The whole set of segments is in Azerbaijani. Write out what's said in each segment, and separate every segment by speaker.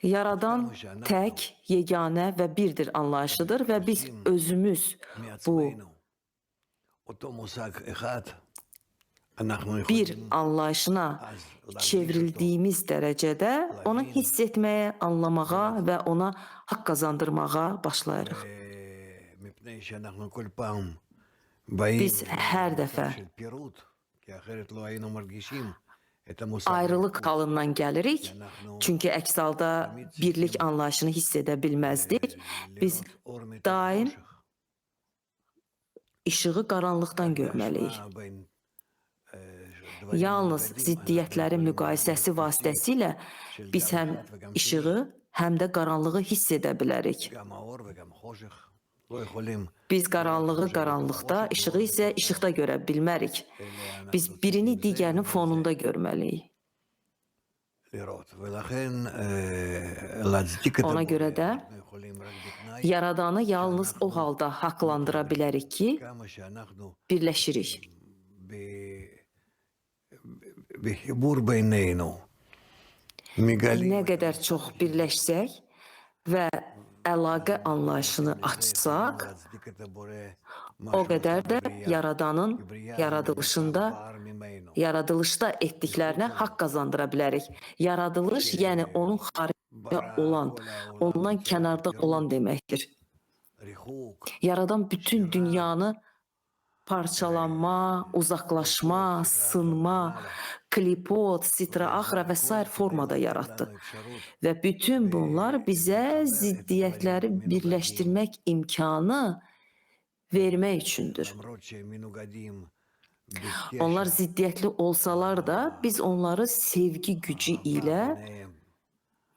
Speaker 1: Yaradan tək, yeganə və birdir anlayışıdır və biz özümüz bu bir anlayışına çevrildiyimiz dərəcədə onu hiss etməyə, anlamağa və ona haqq qazandırmağa başlayırıq. Biz hər dəfə ayrılıq halından gəlirik, çünki əks halda birlik anlayışını hiss edə bilməzdik. Biz daim işığı qaranlıqdan görməliyik. Yalnız ziddiyyətlərin müqayisəsi vasitəsilə biz həm işığı, həm də qaranlığı hiss edə bilərik. Biz qaranlığı qaranlıqda, işığı isə işıqda görə bilmərik. Biz birini digərinin fonunda görməliyik. Ona görə də Yaradanı yalnız o halda haqlandıra bilərik ki, birləşirik. Nə qədər çox birləşsək və əlaqə anlayışını açsaq, o qədər də Yaradanın yaradılışda etdiklərinə haqq qazandıra bilərik. Yaradılış, yəni onun xaricində olan, ondan kənarda olan deməkdir. Yaradan bütün dünyanı parçalanma, uzaqlaşma, sınma, klipot, sitra, axra və s. formada yaratdı. Və bütün bunlar bizə ziddiyyətləri birləşdirmək imkanı vermək üçündür. Onlar ziddiyyətli olsalar da, biz onları sevgi gücü ilə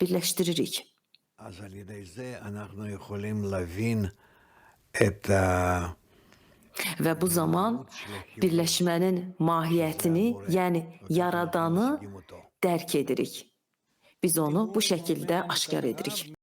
Speaker 1: birləşdiririk. Və bu zaman birləşmənin mahiyyətini, yəni Yaradanı dərk edirik. Biz onu bu şəkildə aşkar edirik.